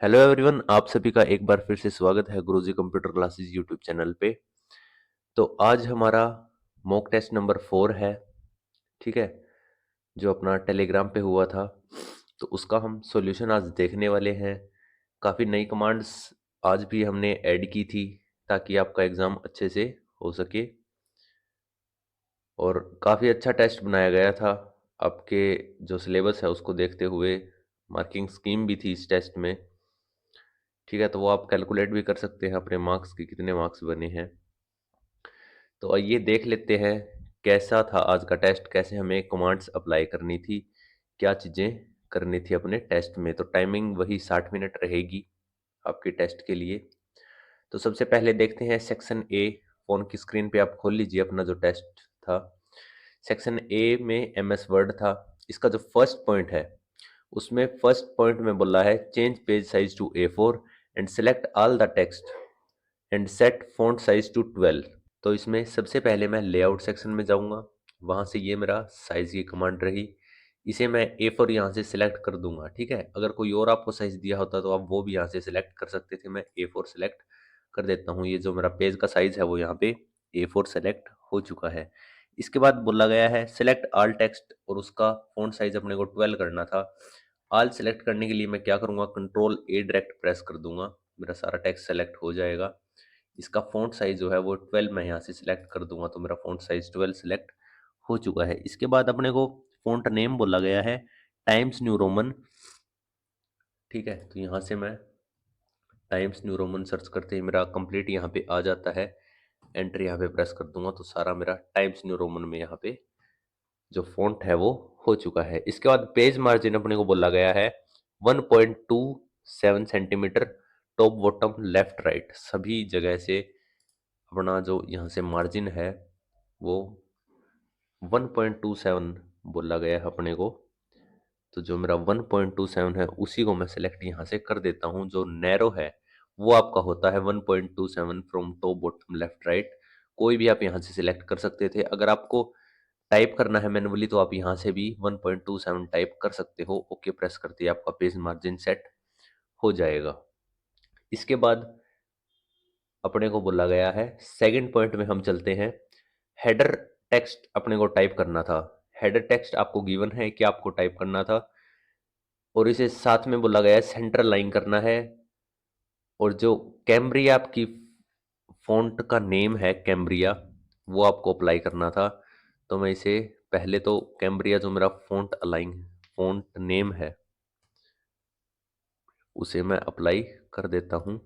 Hello everyone, आप सभी का एक बार फिर से स्वागत है गुरुजी कंप्यूटर क्लासेस यूट्यूब चैनल पे। तो आज हमारा मॉक टेस्ट नंबर 4 है। ठीक है, जो अपना टेलीग्राम पे हुआ था, तो उसका हम सॉल्यूशन आज देखने वाले हैं। काफ़ी नई कमांड्स आज भी हमने ऐड की थी ताकि आपका एग्ज़ाम अच्छे से हो सके, और काफ़ी अच्छा टेस्ट बनाया गया था। आपके जो सिलेबस है उसको देखते हुए मार्किंग स्कीम भी थी इस टेस्ट में। ठीक है, तो वो आप कैलकुलेट भी कर सकते हैं अपने मार्क्स के कितने मार्क्स बने हैं। तो आइए देख लेते हैं कैसा था आज का टेस्ट, कैसे हमें कमांड्स अप्लाई करनी थी, क्या चीज़ें करनी थी अपने टेस्ट में। तो टाइमिंग वही 60 मिनट रहेगी आपके टेस्ट के लिए। तो सबसे पहले देखते हैं सेक्शन ए। फोन की स्क्रीन पे आप खोल लीजिए अपना जो टेस्ट था। सेक्शन ए में एमएस वर्ड था। इसका जो फर्स्ट पॉइंट है उसमें फर्स्ट पॉइंट में बोला है change page size to A4 and select all the text and set font size to 12। तो इसमें सबसे पहले मैं लेआउट सेक्शन में जाऊंगा, वहां से ये मेरा साइज की कमांड रही। इसे मैं A4 यहाँ से सिलेक्ट कर दूंगा। ठीक है, अगर कोई और आपको साइज दिया होता तो आप वो भी यहाँ से सिलेक्ट कर सकते थे। मैं A4 सिलेक्ट कर देता हूँ। ये जो मेरा पेज का साइज है वो यहाँ पे A4 सेलेक्ट हो चुका है। इसके बाद बोला गया है सिलेक्ट ऑल टेक्स्ट, और उसका फॉन्ट साइज अपने को 12 करना था। ऑल सेलेक्ट करने के लिए मैं क्या करूंगा, कंट्रोल A डायरेक्ट प्रेस कर दूंगा, मेरा सारा टेक्स्ट सेलेक्ट हो जाएगा। इसका फॉन्ट साइज जो है वो 12 मैं यहाँ से सिलेक्ट कर दूंगा, तो मेरा फॉन्ट साइज 12 सिलेक्ट हो चुका है। इसके बाद अपने को फॉन्ट नेम बोला गया है टाइम्स न्यू रोमन। ठीक है, तो यहाँ से मैं टाइम्स न्यू रोमन सर्च करते ही मेरा कंप्लीट यहाँ पे आ जाता है। एंटर यहाँ पे प्रेस कर दूंगा तो सारा मेरा टाइम्स न्यू रोमन में यहाँ पे जो फॉन्ट है वो हो चुका है। इसके बाद पेज मार्जिन अपने को बोला गया है 1.27 centimetre, top bottom left right सभी जगह से। अपना जो यहाँ से मार्जिन है वो 1.27 बोला गया है अपने को। तो जो मेरा 1.27 है उसी को मैं सेलेक्ट यहाँ से कर देता हूँ। जो नैरो है वो आपका होता है 1.27 from top bottom left right. कोई भी आप यहाँ से सिलेक्ट कर सकते थे। अगर आपको टाइप करना है मैनुअली तो आप यहाँ से भी 1.27 टाइप कर सकते हो। ओके प्रेस करते ही आपका पेज मार्जिन सेट हो जाएगा। इसके बाद अपने को बोला गया है सेकंड पॉइंट में हम चलते हैं। हेडर टेक्स्ट अपने को टाइप करना था। हेडर टेक्स्ट आपको गिवन है कि आपको टाइप करना था, और इसे साथ में बोला गया है सेंटर लाइन करना है। और जो कैम्ब्रिया आपकी फ़ॉन्ट का नेम है कैम्ब्रिया, वो आपको अप्लाई करना था। तो मैं इसे पहले तो कैम्ब्रिया जो मेरा फ़ॉन्ट नेम है उसे मैं अप्लाई कर देता हूँ।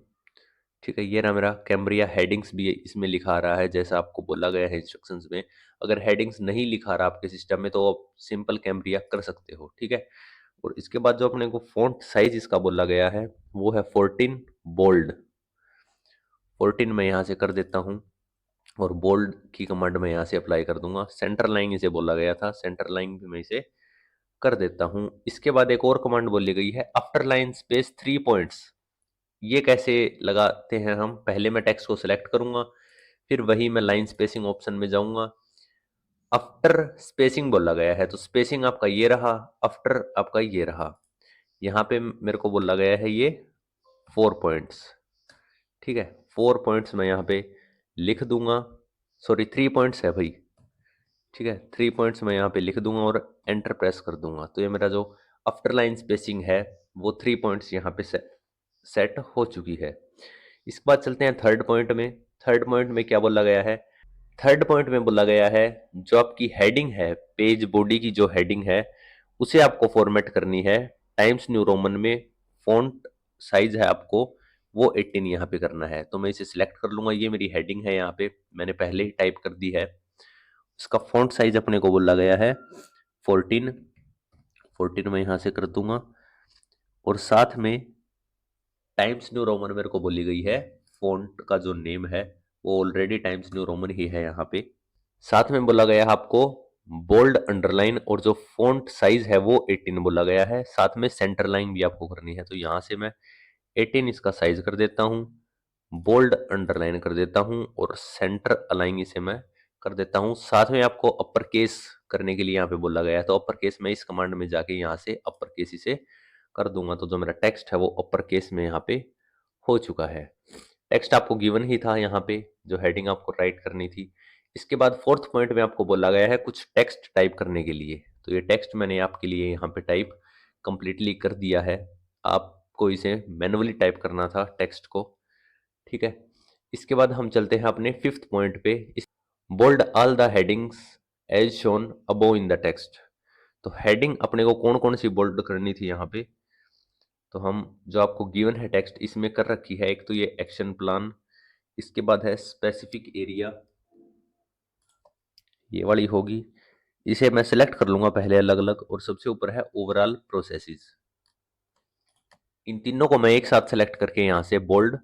ठीक है, ये ना मेरा कैम्ब्रिया। हेडिंग्स भी इसमें लिखा आ रहा है जैसा आपको बोला गया है इंस्ट्रक्शंस में। अगर हेडिंग्स नहीं लिखा रहा आपके सिस्टम में तो आप सिंपल कैम्ब्रिया कर सकते हो। ठीक है, और इसके बाद जो अपने को फ़ॉन्ट साइज इसका बोला गया है वो है 14 बोल्ड। 14 मैं यहाँ से कर देता हूँ, और बोल्ड की कमांड मैं यहाँ से अप्लाई कर दूंगा। सेंटर लाइन इसे बोला गया था, सेंटर लाइन भी मैं इसे कर देता हूँ। इसके बाद एक और कमांड बोली गई है आफ्टर लाइन स्पेस 3 पॉइंट्स। ये कैसे लगाते हैं हम, पहले मैं टेक्स्ट को सिलेक्ट करूंगा, फिर वही मैं लाइन स्पेसिंग ऑप्शन में जाऊंगा। आफ्टर स्पेसिंग बोला गया है तो स्पेसिंग आपका ये रहा, आफ्टर आपका ये रहा। यहाँ पे मेरे को बोला गया है ये 4 पॉइंट्स। ठीक है, 4 पॉइंट्स मैं यहाँ पे लिख दूंगा। सॉरी 3 पॉइंट्स है भाई। ठीक है, 3 पॉइंट्स मैं यहाँ पे लिख दूंगा और एंटर प्रेस कर दूंगा। तो ये मेरा जो आफ्टर लाइन स्पेसिंग है वो 3 पॉइंट्स यहाँ पे सेट हो चुकी है। इसके बाद चलते हैं थर्ड पॉइंट में। थर्ड पॉइंट में क्या बोला गया है, थर्ड पॉइंट में बोला गया है जो आपकी हेडिंग है, पेज बॉडी की जो हेडिंग है उसे आपको फॉर्मेट करनी है टाइम्स न्यू रोमन में। फॉन्ट साइज है आपको वो 18 यहाँ पे करना है। तो मैं इसे सिलेक्ट कर लूंगा। ये मेरी हेडिंग है, यहाँ पे मैंने पहले ही टाइप कर दी है। इसका फॉन्ट साइज अपने को बोला गया है 14। 14 मैं यहाँ से कर दूंगा, और साथ में टाइम्स न्यू रोमन मेरे को बोली गई है। फॉन्ट का जो नेम है वो ऑलरेडी टाइम्स न्यू रोमन ही है यहाँ पे। साथ में बोला गया है आपको बोल्ड अंडरलाइन, और जो फॉन्ट साइज है वो 18 बोला गया है। साथ में सेंटर लाइन भी आपको करनी है। तो यहाँ से मैं 18 इसका साइज कर देता हूँ, बोल्ड अंडरलाइन कर देता हूँ, और सेंटर अलाइन इसे मैं कर देता हूँ। साथ में आपको अपर केस करने के लिए यहाँ पे बोला गया है। तो अपर केस मैं इस कमांड में जाके यहाँ से अपर केस इसे कर दूंगा तो जो मेरा टेक्स्ट है वो अपर केस में यहाँ पे हो चुका है। टेक्स्ट आपको गिवन ही था यहाँ पे, जो हेडिंग आपको राइट करनी थी। इसके बाद फोर्थ पॉइंट में आपको बोला गया है कुछ टेक्स्ट टाइप करने के लिए, तो ये टेक्स्ट मैंने आपके लिए यहाँ पे टाइप कंप्लीटली कर दिया है। आपको इसे मैनुअली टाइप करना था टेक्स्ट को, ठीक है। इसके बाद हम चलते हैं अपने फिफ्थ पॉइंट पे। इस bold all the headings as shown above in the text. तो हेडिंग अपने को कौन कौन सी बोल्ड करनी थी यहाँ पे, तो हम जो आपको गिवन है टेक्स्ट इसमें कर रखी है। एक तो ये एक्शन प्लान, इसके बाद है स्पेसिफिक एरिया, ये वाली होगी। इसे मैं सिलेक्ट कर लूंगा पहले अलग अलग, और सबसे ऊपर है ओवरऑल प्रोसेसेस। इन तीनों को मैं एक साथ सेलेक्ट करके यहाँ से बोल्ड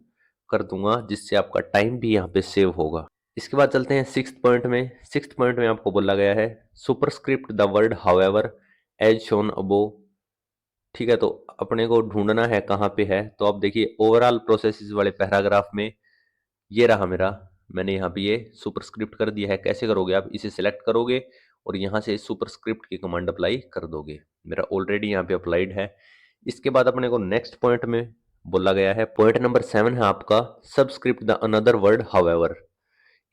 कर दूंगा, जिससे आपका टाइम भी यहाँ पे सेव होगा। इसके बाद चलते हैं सिक्स्थ पॉइंट में। सिक्स्थ पॉइंट में आपको बोला गया है superscript the word however as shown above, ठीक है। तो अपने को ढूंढना है कहाँ पे है, तो आप देखिए ओवरऑल प्रोसेसेस वाले पैराग्राफ में ये रहा मेरा, मैंने यहाँ पे ये सुपरस्क्रिप्ट कर दिया है। कैसे करोगे आप, इसे सिलेक्ट करोगे और यहाँ से सुपरस्क्रिप्ट की कमांड अप्लाई कर दोगे। मेरा ऑलरेडी यहाँ पे अप्लाइड है। इसके बाद अपने को नेक्स्ट पॉइंट में बोला गया है, पॉइंट नंबर 7 है आपका subscript the another word however.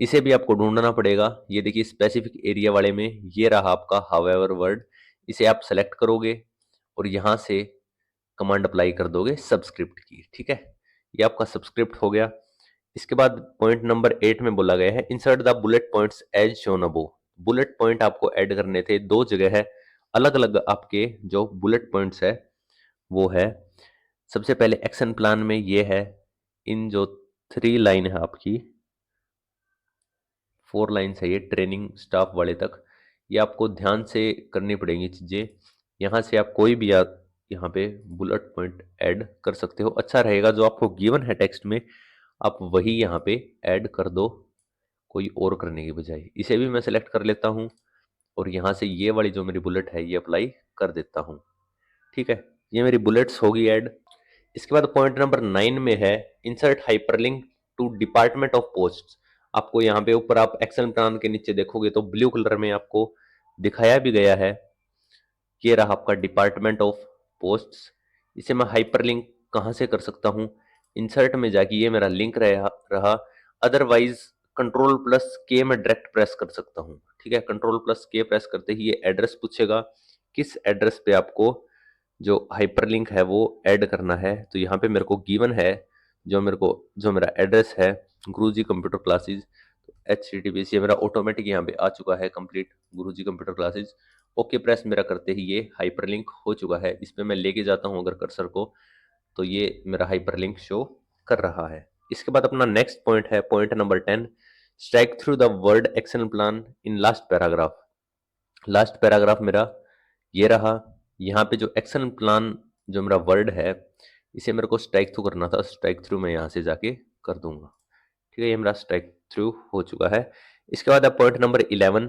इसे भी आपको ढूंढना पड़ेगा। ये देखिए स्पेसिफिक एरिया वाले में ये रहा आपका हाउएवर वर्ड, इसे आप सेलेक्ट करोगे और यहाँ से कमांड अप्लाई कर दोगे सबस्क्रिप्ट की, ठीक है। ये आपका सबस्क्रिप्ट हो गया। इसके बाद पॉइंट नंबर 8 में बोला गया है insert the bullet points as shown above. Bullet point आपको ऐड करने थे, दो जगह है अलग अलग आपके जो बुलेट पॉइंट्स है वो है। सबसे पहले एक्शन प्लान में ये है, इन जो 3 लाइन है आपकी, 4 लाइन्स है ये ट्रेनिंग स्टाफ वाले तक, ये आपको ध्यान से करनी पड़ेंगी चीजें। यहाँ से आप कोई भी यहाँ पे बुलेट पॉइंट ऐड कर सकते हो। अच्छा रहेगा जो आपको गिवन है टेक्स्ट में आप वही यहाँ पे ऐड कर दो, कोई और करने की बजाय। इसे भी मैं सेलेक्ट कर लेता हूँ और यहाँ से ये वाली जो मेरी बुलेट है ये अप्लाई कर देता हूँ, ठीक है। ये मेरी बुलेट्स होगी ऐड। इसके बाद पॉइंट नंबर 9 में है insert hyperlink to department of post. आपको यहाँ पे ऊपर आप एक्शन प्लान के नीचे देखोगे तो ब्लू कलर में आपको दिखाया भी गया है, ये रहा आपका डिपार्टमेंट ऑफ पोस्ट्स। इसे मैं हाइपरलिंक कहाँ से कर सकता हूँ, इंसर्ट में जाके ये मेरा लिंक रहा। अदरवाइज कंट्रोल प्लस के में डायरेक्ट प्रेस कर सकता हूँ, ठीक है। कंट्रोल प्लस के प्रेस करते ही ये एड्रेस पूछेगा, किस एड्रेस पे आपको जो हाइपरलिंक है वो ऐड करना है। तो यहाँ पे मेरे को गिवन है जो मेरा एड्रेस है गुरुजी कंप्यूटर क्लासेस, HTTPS, ये मेरा ऑटोमेटिक यहाँ पे आ चुका है कंप्लीट गुरुजी कंप्यूटर क्लासेस। ओके प्रेस मेरा करते ही ये हाइपरलिंक हो चुका है। इस पे मैं लेके जाता हूँ अगर कर्सर को, तो ये मेरा हाइपरलिंक शो कर रहा है। इसके बाद अपना नेक्स्ट पॉइंट है point number 10, strike through the word action plan in last paragraph. Last paragraph मेरा ये रहा। यहाँ पे जो एक्शन प्लान जो मेरा वर्ड है इसे मेरे को स्ट्राइक थ्रू करना था, स्ट्राइक थ्रू मैं यहाँ से जाके कर दूंगा, ठीक है। ये मेरा स्ट्राइक थ्रू हो चुका है। इसके बाद अब पॉइंट नंबर 11,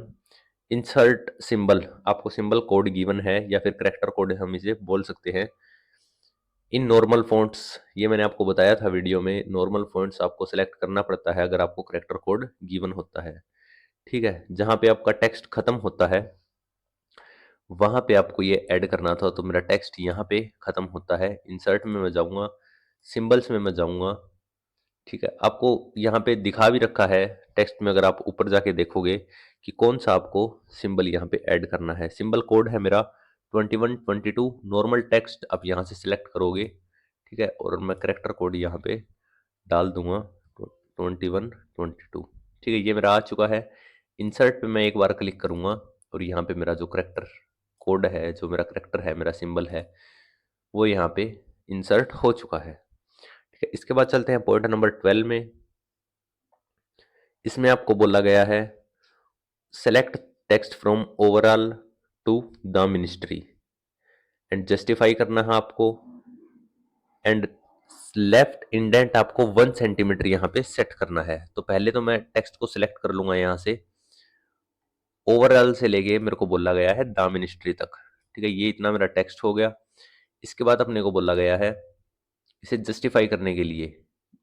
इंसर्ट सिंबल। आपको सिंबल कोड गिवन है या फिर करेक्टर कोड हम इसे बोल सकते हैं। इन नॉर्मल फॉन्ट्स, ये मैंने आपको बताया था वीडियो में, नॉर्मल फॉन्ट्स आपको सेलेक्ट करना पड़ता है अगर आपको करेक्टर कोड गिवन होता है, ठीक है। जहाँ पे आपका टेक्स्ट खत्म होता है वहां पे आपको ये ऐड करना था, तो मेरा टेक्स्ट यहाँ पे खत्म होता है। इंसर्ट में मैं जाऊंगा, सिंबल्स में मैं जाऊंगा, ठीक है। आपको यहाँ पे दिखा भी रखा है टेक्स्ट में, अगर आप ऊपर जाके देखोगे कि कौन सा आपको सिंबल यहाँ पे ऐड करना है। सिंबल कोड है मेरा 2122। नॉर्मल टेक्स्ट आप यहाँ से सिलेक्ट करोगे, ठीक है, और मैं करेक्टर कोड यहाँ पे डाल दूंगा 2122, ठीक है। ये मेरा आ चुका है। इंसर्ट पे मैं एक बार क्लिक करूंगा और यहाँ पे मेरा जो करेक्टर कोड है, जो मेरा करेक्टर है, मेरा सिंबल है, वो यहाँ पे इंसर्ट हो चुका है, ठीक है। इसके बाद चलते हैं पॉइंट नंबर 12 में। इसमें आपको बोला गया है select text from overall to the ministry and justify करना है आपको। एंड लेफ्ट इंडेंट आपको 1 सेंटीमीटर यहाँ पे सेट करना है। तो पहले तो मैं टेक्स्ट को सिलेक्ट कर लूंगा यहाँ से, ओवरऑल से लेके मेरे को बोला गया है द मिनिस्ट्री तक, ठीक है। ये इतना मेरा टेक्स्ट हो गया। इसके बाद अपने को बोला गया है इसे जस्टिफाई करने के लिए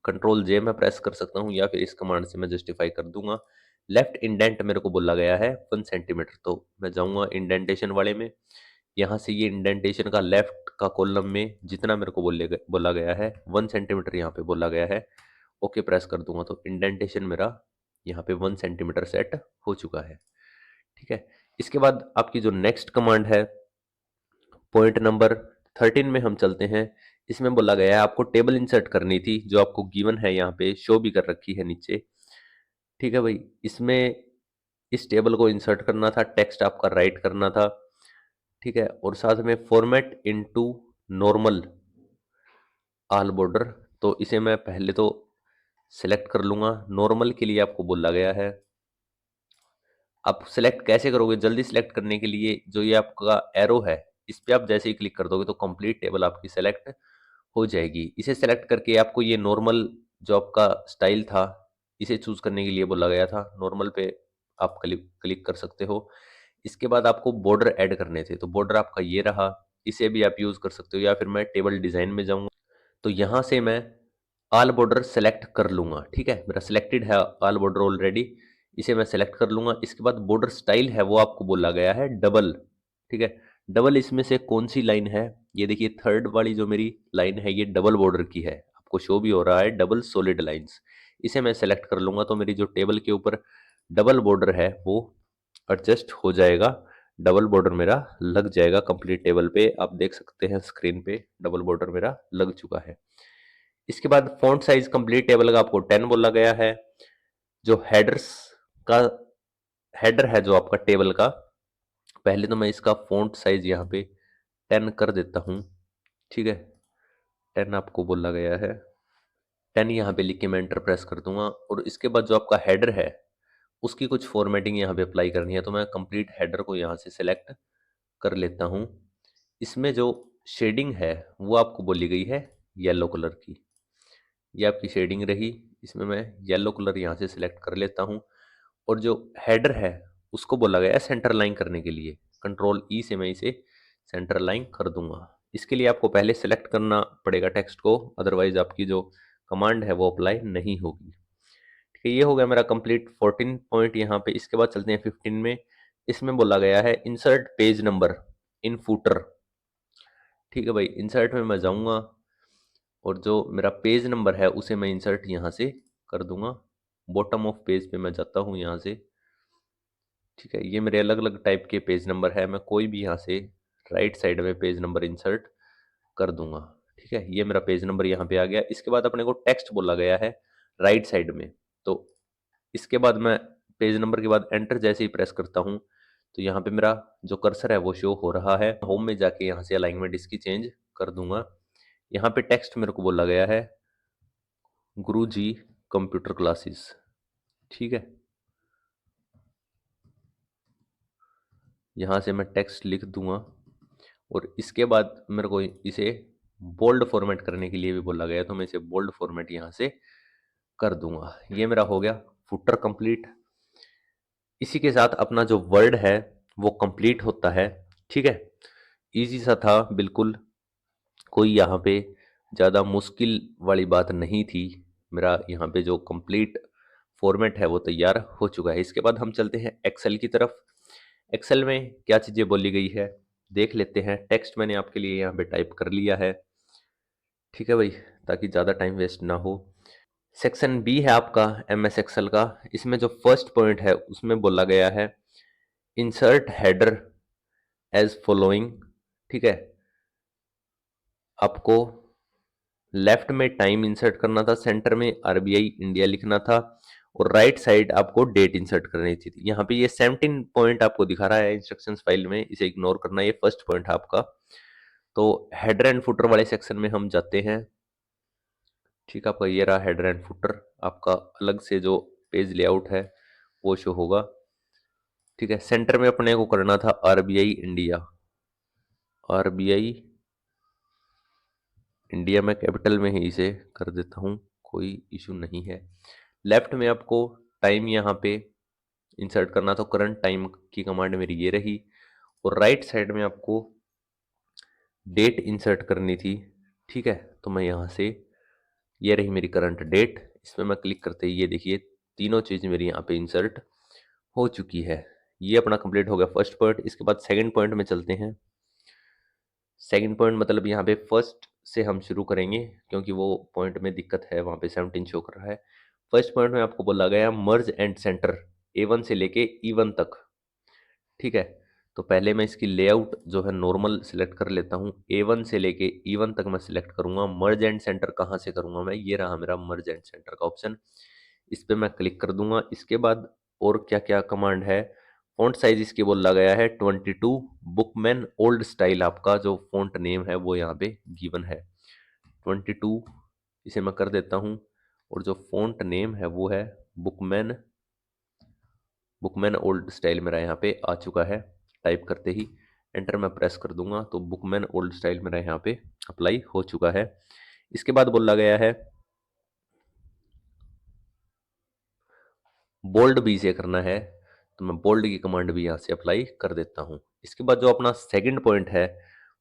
कंट्रोल जे मैं प्रेस कर सकता हूँ या फिर इस कमांड से मैं जस्टिफाई कर दूंगा। लेफ्ट इंडेंट मेरे को बोला गया है 1 सेंटीमीटर, तो मैं जाऊंगा इंडेंटेशन वाले में। यहाँ से ये इंडेंटेशन का लेफ्ट का कॉलम में जितना मेरे को बोला गया है 1 सेंटीमीटर यहाँ पे बोला गया है, ओके प्रेस कर दूंगा तो इंडेंटेशन मेरा यहाँ पे 1 सेंटीमीटर सेट हो चुका है। ठीक है, इसके बाद आपकी जो नेक्स्ट कमांड है पॉइंट नंबर 13 में हम चलते हैं। इसमें बोला गया है आपको टेबल इंसर्ट करनी थी, जो आपको गिवन है यहाँ पे शो भी कर रखी है नीचे। ठीक है भाई, इसमें इस टेबल को इंसर्ट करना था, टेक्स्ट आपका राइट करना था। ठीक है, और साथ में format into normal all border, तो इसे मैं पहले तो सिलेक्ट कर लूंगा। नॉर्मल के लिए आपको बोला गया है, आप सिलेक्ट कैसे करोगे? जल्दी सिलेक्ट करने के लिए जो ये आपका एरो है इस पे आप जैसे ही क्लिक कर दोगे तो कंप्लीट टेबल आपकी सेलेक्ट हो जाएगी। इसे सेलेक्ट करके आपको ये नॉर्मल जो आपका स्टाइल था इसे चूज करने के लिए बोला गया था। नॉर्मल पे आप क्लिक क्लिक कर सकते हो। इसके बाद आपको बॉर्डर ऐड करने थे, तो बॉर्डर आपका ये रहा, इसे भी आप यूज कर सकते हो, या फिर मैं टेबल डिजाइन में जाऊंगा तो यहाँ से मैं ऑल बॉर्डर सेलेक्ट कर लूंगा। ठीक है, मेरा सिलेक्टेड है ऑल बॉर्डर ऑलरेडी, इसे मैं सेलेक्ट कर लूंगा। इसके बाद बॉर्डर स्टाइल है वो आपको बोला गया है डबल। ठीक है, डबल इसमें से कौन सी लाइन है? ये देखिए थर्ड वाली जो मेरी लाइन है ये डबल बॉर्डर की है, आपको शो भी हो रहा है डबल सॉलिड लाइंस। इसे मैं सेलेक्ट कर लूंगा तो मेरी जो टेबल के ऊपर डबल बॉर्डर है वो एडजस्ट हो जाएगा, डबल बॉर्डर मेरा लग जाएगा कंप्लीट टेबल पे। आप देख सकते हैं स्क्रीन पे डबल बॉर्डर मेरा लग चुका है। इसके बाद फॉन्ट साइज कंप्लीट टेबल का आपको 10 बोला गया है। जो हेडर्स का हेडर है जो आपका टेबल का, पहले तो मैं इसका फॉन्ट साइज यहाँ पे 10 कर देता हूँ। ठीक है, 10 आपको बोला गया है, 10 यहाँ पे लिख के मैं एंटर प्रेस कर दूंगा। और इसके बाद जो आपका हेडर है उसकी कुछ फॉर्मेटिंग यहाँ पे अप्लाई करनी है, तो मैं कंप्लीट हेडर को यहाँ से सेलेक्ट कर लेता हूँ। इसमें जो शेडिंग है वो आपको बोली गई है येलो कलर की, ये आपकी शेडिंग रही। इसमें मैं येलो कलर यहाँ से सिलेक्ट कर लेता हूँ। और जो हेडर है उसको बोला गया है सेंटर लाइन करने के लिए, कंट्रोल ई से मैं इसे सेंटर लाइन कर दूंगा। इसके लिए आपको पहले सेलेक्ट करना पड़ेगा टेक्स्ट को, अदरवाइज आपकी जो कमांड है वो अप्लाई नहीं होगी। ठीक है, ये हो गया मेरा कंप्लीट 14 पॉइंट यहाँ पे। इसके बाद चलते हैं 15 में। इसमें बोला गया है insert page number in footer. ठीक है भाई, इंसर्ट में मैं जाऊंगा और जो मेरा पेज नंबर है उसे मैं इंसर्ट यहाँ से कर दूंगा। बॉटम ऑफ पेज पे मैं जाता हूँ यहाँ से। ठीक है, ये मेरे अलग अलग टाइप के पेज नंबर है, मैं कोई भी यहाँ से राइट साइड में पेज नंबर इंसर्ट कर दूंगा। ठीक है, ये मेरा पेज नंबर यहाँ पे आ गया। इसके बाद अपने को टेक्स्ट बोला गया है राइट साइड में, तो इसके बाद मैं पेज नंबर के बाद एंटर जैसे ही प्रेस करता हूँ तो यहाँ पे मेरा जो कर्सर है वो शो हो रहा है। होम में जाके यहाँ से अलाइनमेंट इसकी चेंज कर दूंगा। यहाँ पे टेक्स्ट मेरे को बोला गया है गुरुजी कंप्यूटर क्लासेस। ठीक है, यहाँ से मैं टेक्स्ट लिख दूंगा और इसके बाद मेरे को इसे बोल्ड फॉर्मेट करने के लिए भी बोला गया है, तो मैं इसे बोल्ड फॉर्मेट यहाँ से कर दूंगा। ये मेरा हो गया फुटर कंप्लीट। इसी के साथ अपना जो वर्ड है वो कंप्लीट होता है। ठीक है, इजी सा था बिल्कुल, कोई यहाँ पे ज़्यादा मुश्किल वाली बात नहीं थी। मेरा यहाँ पे जो कंप्लीट फॉर्मेट है वो तैयार हो चुका है। इसके बाद हम चलते हैं एक्सेल की तरफ। एक्सेल में क्या चीज़ें बोली गई है देख लेते हैं। टेक्स्ट मैंने आपके लिए यहाँ पे टाइप कर लिया है। ठीक है भाई, ताकि ज़्यादा टाइम वेस्ट ना हो। सेक्शन बी है आपका एमएस एक्सेल का। इसमें जो फर्स्ट पॉइंट है उसमें बोला गया है इंसर्ट हेडर एज फॉलोइंग। ठीक है, आपको लेफ्ट में टाइम इंसर्ट करना था, सेंटर में आरबीआई इंडिया लिखना था और राइट साइड आपको डेट इंसर्ट करनी थी। यहाँ पे ये 17 पॉइंट आपको दिखा रहा है इंस्ट्रक्शंस फाइल में, इसे इग्नोर करना। ये फर्स्ट पॉइंट है आपका। तो हेडर एंड फुटर वाले सेक्शन में हम जाते हैं। ठीक है, आपका ये रहा हेडर एंड फुटर, आपका अलग से जो पेज लेआउट है वो शो होगा। ठीक है, सेंटर में अपने को करना था आरबीआई इंडिया। आरबीआई इंडिया में कैपिटल में ही इसे कर देता हूँ, कोई इशू नहीं है। लेफ्ट में आपको टाइम यहाँ पे इंसर्ट करना, तो करंट टाइम की कमांड मेरी ये रही। और राइट साइड में आपको डेट इंसर्ट करनी थी। ठीक है, तो मैं यहाँ से, ये रही मेरी करंट डेट, इसमें मैं क्लिक करते ही ये देखिए तीनों चीज़ मेरी यहाँ पे इंसर्ट हो चुकी है। ये अपना कंप्लीट हो गया फर्स्ट पॉइंट। इसके बाद सेकंड पॉइंट में चलते हैं। सेकंड पॉइंट मतलब यहाँ पे फर्स्ट से हम शुरू करेंगे क्योंकि वो पॉइंट में दिक्कत है, वहाँ पे 17 शो कर रहा है। फर्स्ट पॉइंट में आपको बोला गया मर्ज एंड सेंटर A1 से लेके E1 तक। ठीक है, तो पहले मैं इसकी लेआउट जो है नॉर्मल सिलेक्ट कर लेता हूँ। A1 से लेके E1 तक मैं सिलेक्ट करूंगा। मर्ज एंड सेंटर कहाँ से करूंगा मैं, ये रहा मेरा मर्ज एंड सेंटर का ऑप्शन। इस पे मैं क्लिक कर दूंगा। इसके बाद और क्या क्या कमांड है, फॉन्ट साइज इसके बोला गया है 22। बुकमैन ओल्ड स्टाइल आपका जो फॉन्ट नेम है वो यहाँ पे गिवन है 22, इसे मैं कर देता हूँ। और जो फॉन्ट नेम है वो है बुकमैन। बुकमैन ओल्ड स्टाइल मेरा यहाँ पे आ चुका है। टाइप करते ही एंटर मैं प्रेस कर दूंगा तो बुकमैन ओल्ड स्टाइल मेरा यहाँ पे अप्लाई हो चुका है। इसके बाद बोला गया है बोल्ड भी इसे करना है, तो मैं बोल्ड की कमांड भी यहाँ से अप्लाई कर देता हूँ। इसके बाद जो अपना सेकंड पॉइंट है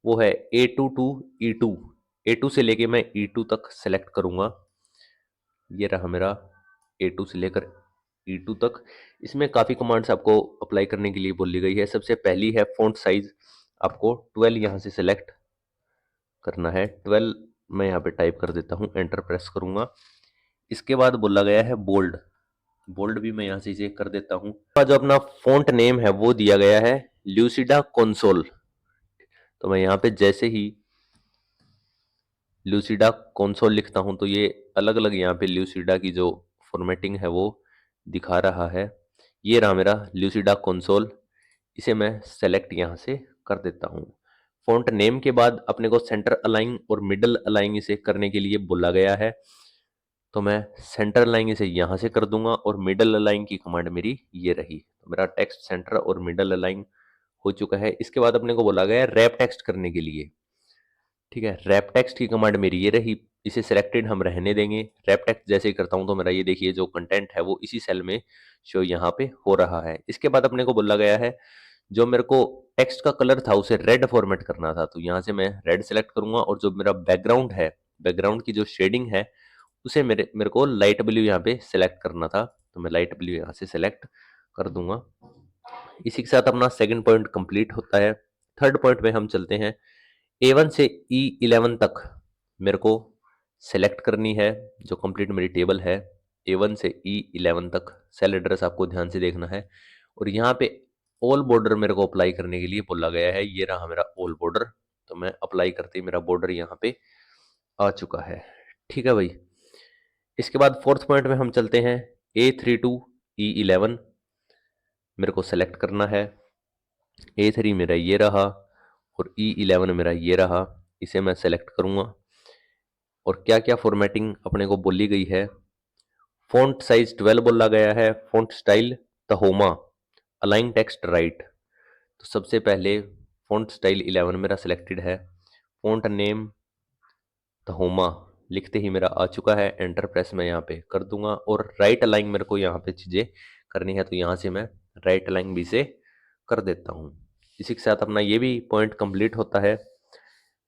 वो है A2 टू E2। A2 से लेके मैं E2 तक सेलेक्ट करूंगा। ये रहा मेरा A2 से लेकर E2 तक। इसमें काफ़ी कमांड्स आपको अप्लाई करने के लिए बोली गई है। सबसे पहली है फ़ॉन्ट साइज, आपको 12 यहाँ से सेलेक्ट करना है। 12 मैं यहाँ पे टाइप कर देता हूँ, एंटर प्रेस करूंगा। इसके बाद बोला गया है बोल्ड। बोल्ड भी मैं यहाँ से इसे कर देता हूँ। जो अपना फ़ॉन्ट नेम है वो दिया गया है ल्यूसिडा कंसोल। तो मैं यहाँ पे जैसे ही ल्यूसिडा कंसोल लिखता हूँ तो ये अलग अलग यहाँ पे ल्यूसिडा की जो फॉर्मेटिंग है वो दिखा रहा है। ये रहा मेरा ल्यूसिडा कंसोल, इसे मैं सेलेक्ट यहाँ से कर देता हूँ। फॉन्ट नेम के बाद अपने को सेंटर अलाइन और मिडल अलाइन इसे करने के लिए बोला गया है, तो मैं सेंटर अलाइन इसे यहाँ से कर दूंगा और मिडल अलाइन की कमांड मेरी ये रही। तो मेरा टेक्स्ट सेंटर और मिडल अलाइन हो चुका है। इसके बाद अपने को बोला गया है रैप टेक्स्ट करने के लिए। ठीक है, रैप टेक्स्ट की कमांड मेरी ये रही, इसे सिलेक्टेड हम रहने देंगे। रैप टेक्स्ट जैसे ही करता हूं तो मेरा ये देखिए जो कंटेंट है वो इसी सेल में शो यहाँ पे हो रहा है। इसके बाद अपने को बोला गया है जो मेरे को टेक्स्ट का कलर था उसे रेड फॉर्मेट करना था, तो यहाँ से मैं रेड सेलेक्ट करूंगा। और जो मेरा बैकग्राउंड है, बैकग्राउंड की जो शेडिंग है उसे मेरे मेरे को लाइट ब्लू यहाँ पे सेलेक्ट करना था, तो मैं लाइट ब्लू यहाँ से सेलेक्ट कर दूंगा। इसी के साथ अपना सेकंड पॉइंट कंप्लीट होता है। थर्ड पॉइंट में हम चलते हैं। A1 से E11 तक मेरे को सेलेक्ट करनी है जो कंप्लीट मेरी टेबल है। A1 से E11 तक सेल एड्रेस आपको ध्यान से देखना है। और यहाँ पे ऑल बॉर्डर मेरे को अप्लाई करने के लिए बोला गया है। ये रहा मेरा ऑल बॉर्डर, तो मैं अप्लाई करते ही मेरा बॉर्डर यहाँ पे आ चुका है। ठीक है भाई। इसके बाद फोर्थ पॉइंट में हम चलते हैं। A3 टू E11 मेरे को सेलेक्ट करना है। A3 मेरा ये रहा और E11 मेरा ये रहा, इसे मैं सेलेक्ट करूंगा। और क्या क्या फॉर्मेटिंग अपने को बोली गई है, फॉन्ट साइज 12 बोला गया है, font style Tahoma, align text right. तो सबसे पहले फॉन्ट स्टाइल 11 मेरा सिलेक्टेड है। फॉन्ट नेम तहोमा लिखते ही मेरा आ चुका है। एंटर प्रेस मैं यहाँ पे कर दूंगा और राइट अलाइन मेरे को यहाँ पे चीज़ें करनी है, तो यहाँ से मैं राइट अलाइन भी से कर देता हूँ। इसी के साथ अपना ये भी पॉइंट कंप्लीट होता है।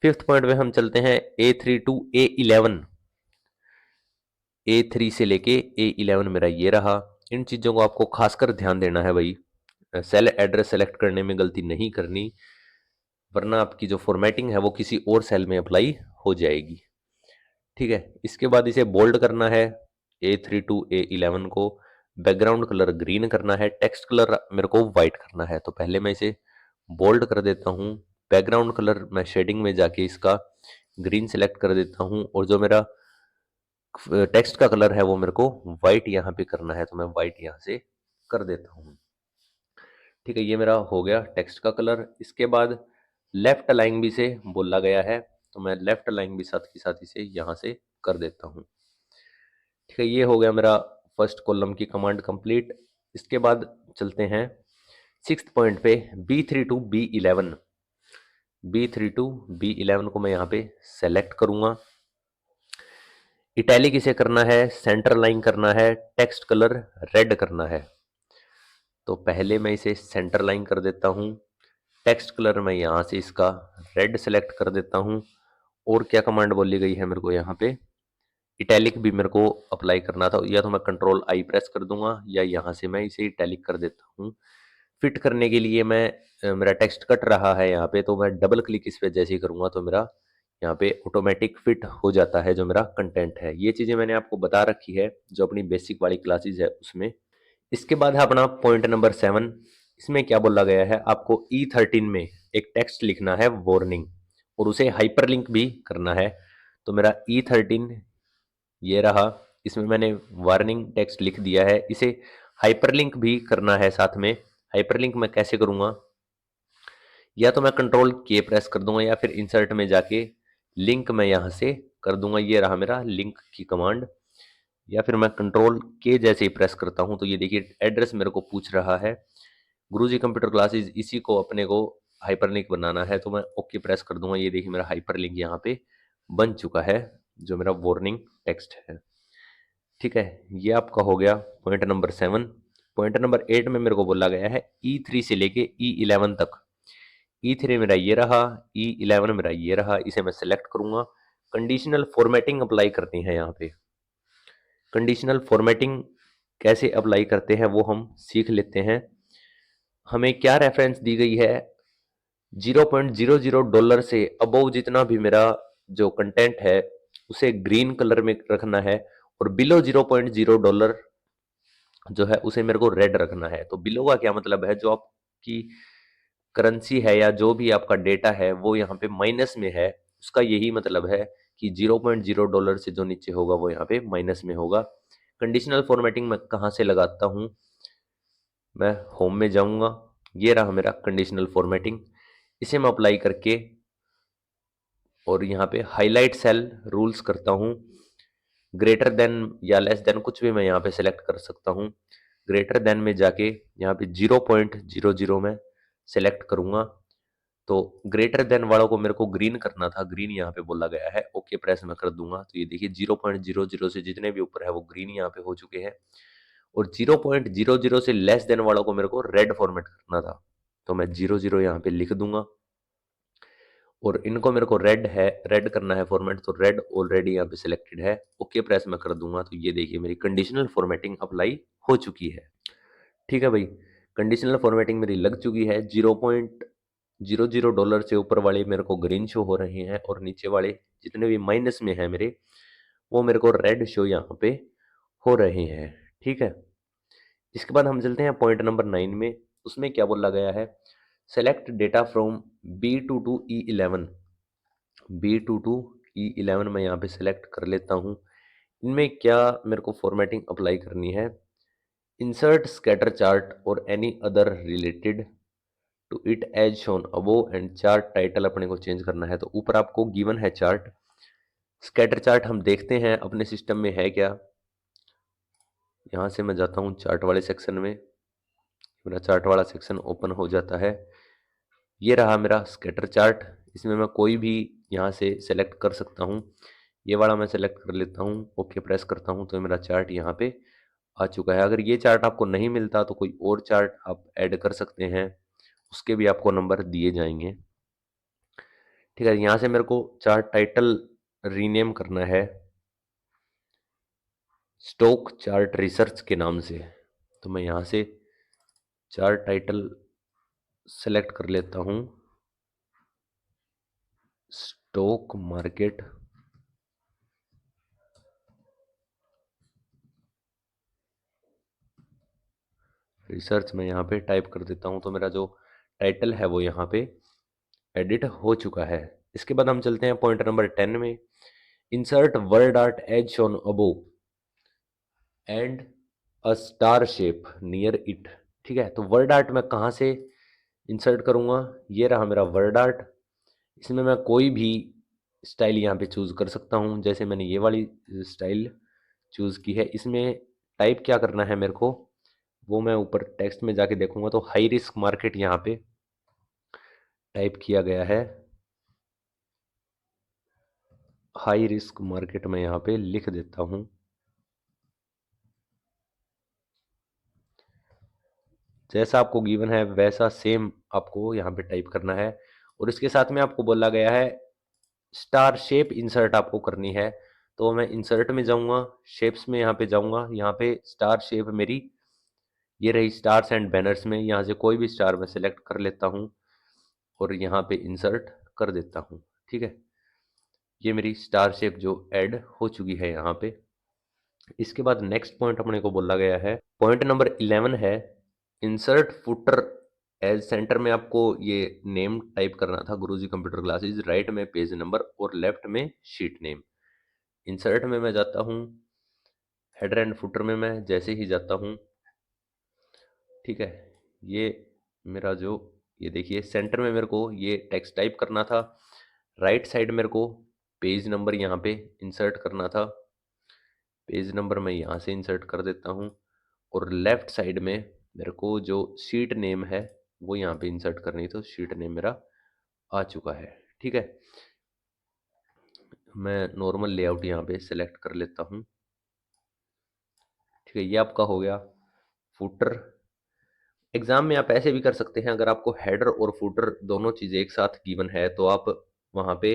फिफ्थ पॉइंट में हम चलते हैं। A3 टू A11, A3 से लेके A11 मेरा ये रहा। इन चीज़ों को आपको खासकर ध्यान देना है भाई, सेल एड्रेस सेलेक्ट करने में गलती नहीं करनी, वरना आपकी जो फॉर्मेटिंग है वो किसी और सेल में अप्लाई हो जाएगी। ठीक है, इसके बाद इसे बोल्ड करना है A3 टू A11 को। बैकग्राउंड कलर ग्रीन करना है, टेक्स्ट कलर मेरे को वाइट करना है, तो पहले मैं इसे बोल्ड कर देता हूँ। बैकग्राउंड कलर मैं शेडिंग में जाके इसका ग्रीन सेलेक्ट कर देता हूँ और जो मेरा टेक्स्ट का कलर है वो मेरे को वाइट यहाँ पे करना है, तो मैं वाइट यहाँ से कर देता हूँ। ठीक है, ये मेरा हो गया टेक्स्ट का कलर। इसके बाद लेफ्ट अलाइन भी से बोला गया है, तो मैं लेफ्ट अलाइन भी साथ ही साथ इसे यहाँ से कर देता हूँ। ठीक है, ये हो गया मेरा फर्स्ट कॉलम की कमांड कंप्लीट। इसके बाद चलते हैं सिक्स्थ पॉइंट पे। B3 to B11, B3 to B11 को मैं यहाँ पे सेलेक्ट करूंगा। इटैलिक इसे करना है, सेंटर लाइन करना है, टेक्स्ट कलर रेड करना है, तो पहले मैं इसे सेंटर लाइन कर देता हूँ। टेक्स्ट कलर मैं यहाँ से इसका रेड सेलेक्ट कर देता हूँ। और क्या कमांड बोली गई है मेरे को यहाँ पे, इटैलिक भी मेरे को अप्लाई करना था, या तो मैं कंट्रोल आई प्रेस कर दूंगा या यहाँ से मैं इसे इटैलिक कर देता हूँ। फिट करने के लिए मैं मेरा टेक्स्ट कट रहा है यहाँ पे, तो मैं डबल क्लिक इस पे जैसे ही करूँगा तो मेरा यहाँ पे ऑटोमेटिक फिट हो जाता है जो मेरा कंटेंट है। ये चीज़ें मैंने आपको बता रखी है जो अपनी बेसिक वाली क्लासेस है उसमें। इसके बाद है अपना पॉइंट नंबर 7। इसमें क्या बोला गया है, आपको E13 में एक टेक्स्ट लिखना है वार्निंग, और उसे हाइपरलिंक भी करना है। तो मेरा E13 ये रहा, इसमें मैंने वार्निंग टेक्स्ट लिख दिया है, इसे हाइपरलिंक भी करना है साथ में। हाइपरलिंक मैं कैसे करूँगा, या तो मैं कंट्रोल के प्रेस कर दूंगा या फिर इंसर्ट में जाके लिंक मैं यहाँ से कर दूंगा। ये रहा मेरा लिंक की कमांड। या फिर मैं कंट्रोल के जैसे ही प्रेस करता हूँ तो ये देखिए एड्रेस मेरे को पूछ रहा है, गुरुजी कंप्यूटर क्लासेस, इसी को अपने को हाइपरलिंक बनाना है। तो मैं ओके प्रेस कर दूंगा। ये देखिए मेरा हाइपरलिंक यहाँ पे बन चुका है जो मेरा वार्निंग टेक्स्ट है। ठीक है, ये आपका हो गया पॉइंट नंबर 7। पॉइंट नंबर 8 में मेरे को बोला गया है E3 से लेके E11 तक। E3 मेरा ये रहा, E11 मेरा ये रहा, इसे मैं सेलेक्ट करूंगा। कंडीशनल फॉर्मेटिंग अप्लाई करनी है यहाँ पे। कंडीशनल फॉर्मेटिंग कैसे अप्लाई करते हैं वो हम सीख लेते हैं। हमें क्या रेफरेंस दी गई है, $0.00 से अबव जितना भी मेरा जो कंटेंट है उसे ग्रीन कलर में रखना है, और बिलो $0.0 जो है उसे मेरे को रेड रखना है। तो बिलो का क्या मतलब है, जो आपकी करेंसी है या जो भी आपका डेटा है वो यहाँ पे माइनस में है, उसका यही मतलब है कि $0.0 से जो नीचे होगा वो यहाँ पे माइनस में होगा। कंडीशनल फॉर्मेटिंग मैं कहाँ से लगाता हूँ, मैं होम में जाऊँगा, ये रहा मेरा कंडीशनल फॉर्मेटिंग। इसे मैं अप्लाई करके और यहाँ पे हाईलाइट सेल रूल्स करता हूँ। ग्रेटर देन या लेस देन कुछ भी मैं यहाँ पे सेलेक्ट कर सकता हूँ। ग्रेटर देन में जाके यहाँ पे 0.00 में सेलेक्ट करूंगा। तो ग्रेटर देन वालों को मेरे को ग्रीन करना था, ग्रीन यहाँ पे बोला गया है, ओके प्रेस मैं कर दूंगा। तो ये देखिए 0.00 से जितने भी ऊपर है वो ग्रीन यहाँ पे हो चुके हैं, और 0.00 से लेस देन वालों को मेरे को रेड फॉर्मेट करना था। तो मैं 00 यहाँ पे लिख दूंगा, और इनको मेरे को रेड है, रेड करना है फॉर्मेट, तो रेड ऑलरेडी यहाँ पे सिलेक्टेड है, ओके प्रेस मैं कर दूंगा। तो ये देखिए मेरी कंडीशनल फॉर्मेटिंग अप्लाई हो चुकी है। ठीक है भाई, कंडीशनल फॉर्मेटिंग मेरी लग चुकी है। $0.00 से ऊपर वाले मेरे को ग्रीन शो हो रहे हैं, और नीचे वाले जितने भी माइनस में है मेरे, वो मेरे को रेड शो यहाँ पे हो रहे हैं। ठीक है, इसके बाद हम चलते हैं पॉइंट नंबर 9 में। उसमें क्या बोला गया है, select data from B2 to E11। B2 to E11 मैं यहाँ पे सेलेक्ट कर लेता हूँ। इनमें क्या मेरे को फॉर्मेटिंग अप्लाई करनी है, इंसर्ट स्कैटर चार्ट और any other related to it as shown above, and chart title अपने को चेंज करना है। तो ऊपर आपको गिवन है चार्ट, स्कैटर चार्ट हम देखते हैं अपने सिस्टम में है क्या। यहाँ से मैं जाता हूँ चार्ट वाले सेक्शन में, मेरा चार्ट वाला सेक्शन ओपन हो जाता है। ये रहा मेरा स्कैटर चार्ट, इसमें मैं कोई भी यहाँ से सेलेक्ट कर सकता हूँ। ये वाला मैं सेलेक्ट कर लेता हूँ, ओके प्रेस करता हूँ, तो मेरा चार्ट यहाँ पे आ चुका है। अगर ये चार्ट आपको नहीं मिलता तो कोई और चार्ट आप ऐड कर सकते हैं, उसके भी आपको नंबर दिए जाएंगे। ठीक है, यहाँ से मेरे को चार्ट टाइटल रीनेम करना है स्टॉक चार्ट रिसर्च के नाम से। तो मैं यहाँ से चार्ट टाइटल सेलेक्ट कर लेता हूँ, स्टॉक मार्केट रिसर्च मैं यहाँ पे टाइप कर देता हूँ। तो मेरा जो टाइटल है वो यहाँ पे एडिट हो चुका है। इसके बाद हम चलते हैं पॉइंट नंबर 10 में, insert word art as shown above and a star shape near it. ठीक है, तो वर्ड आर्ट मैं कहाँ से इंसर्ट करूँगा, ये रहा मेरा वर्ड आर्ट। इसमें मैं कोई भी स्टाइल यहाँ पे चूज़ कर सकता हूँ, जैसे मैंने ये वाली स्टाइल चूज़ की है। इसमें टाइप क्या करना है मेरे को, वो मैं ऊपर टेक्स्ट में जाके देखूंगा। तो हाई रिस्क मार्केट यहाँ पे टाइप किया गया है, हाई रिस्क मार्केट में यहाँ पे लिख देता हूँ। जैसा आपको गिवन है वैसा सेम आपको यहाँ पे टाइप करना है, और इसके साथ में आपको बोला गया है स्टार शेप इंसर्ट आपको करनी है। तो मैं इंसर्ट में जाऊंगा, शेप्स में यहाँ पे जाऊंगा, यहाँ पे स्टार शेप मेरी ये रही स्टार्स एंड बैनर्स में, यहाँ से कोई भी स्टार मैं सेलेक्ट कर लेता हूँ और यहाँ पे इंसर्ट कर देता हूँ। ठीक है, ये मेरी स्टार शेप जो ऐड हो चुकी है यहाँ पे। इसके बाद नेक्स्ट पॉइंट अपने को बोला गया है, पॉइंट नंबर 11 है इंसर्ट फुटर एज सेंटर में आपको ये नेम टाइप करना था, गुरुजी कंप्यूटर क्लासेस, राइट में पेज नंबर और लेफ्ट में शीट नेम। इंसर्ट में मैं जाता हूँ, हेडर एंड फुटर में मैं जैसे ही जाता हूँ, ठीक है, ये मेरा जो, ये देखिए सेंटर में मेरे को ये टेक्स्ट टाइप करना था, राइट साइड मेरे को पेज नंबर यहाँ पे इंसर्ट करना था, पेज नंबर मैं यहाँ से इंसर्ट कर देता हूँ, और लेफ्ट साइड में मेरे को जो शीट नेम है वो यहाँ पे इंसर्ट करनी, तो शीट नेम मेरा आ चुका है। ठीक है, मैं नॉर्मल लेआउट यहाँ पे सेलेक्ट कर लेता हूँ। ठीक है, ये आपका हो गया फुटर। एग्जाम में आप ऐसे भी कर सकते हैं, अगर आपको हेडर और फुटर दोनों चीज़ें एक साथ गिवन है तो आप वहाँ पे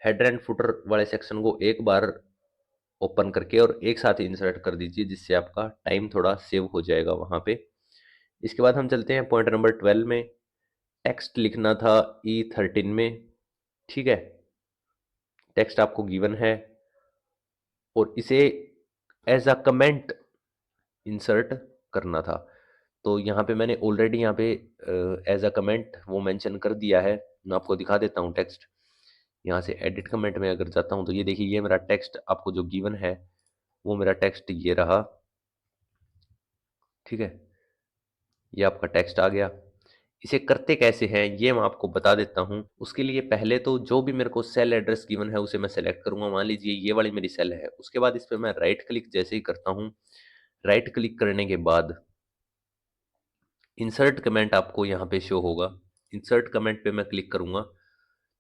हेडर एंड फुटर वाले सेक्शन को एक बार ओपन करके और एक साथ इंसर्ट कर दीजिए, जिससे आपका टाइम थोड़ा सेव हो जाएगा वहाँ पे। इसके बाद हम चलते हैं पॉइंट नंबर 12 में, टेक्स्ट लिखना था E13 में। ठीक है, टेक्स्ट आपको गिवन है और इसे एज अ कमेंट इंसर्ट करना था, तो यहाँ पे मैंने ऑलरेडी यहाँ पे एज अ कमेंट वो मेंशन कर दिया है। मैं आपको दिखा देता हूँ टेक्स्ट, यहाँ से एडिट कमेंट में अगर जाता हूँ तो ये देखिए, ये मेरा टेक्स्ट आपको जो गिवन है वो मेरा टेक्स्ट ये रहा। ठीक है, ये आपका टेक्स्ट आ गया। इसे करते कैसे हैं ये मैं आपको बता देता हूँ। उसके लिए पहले तो जो भी मेरे को सेल एड्रेस गिवन है उसे मैं सेलेक्ट करूंगा, मान लीजिए ये वाली मेरी सेल है। उसके बाद इस पर मैं राइट क्लिक जैसे ही करता हूँ, राइट क्लिक करने के बाद इंसर्ट कमेंट आपको यहाँ पे शो होगा। इंसर्ट कमेंट पे मैं क्लिक करूंगा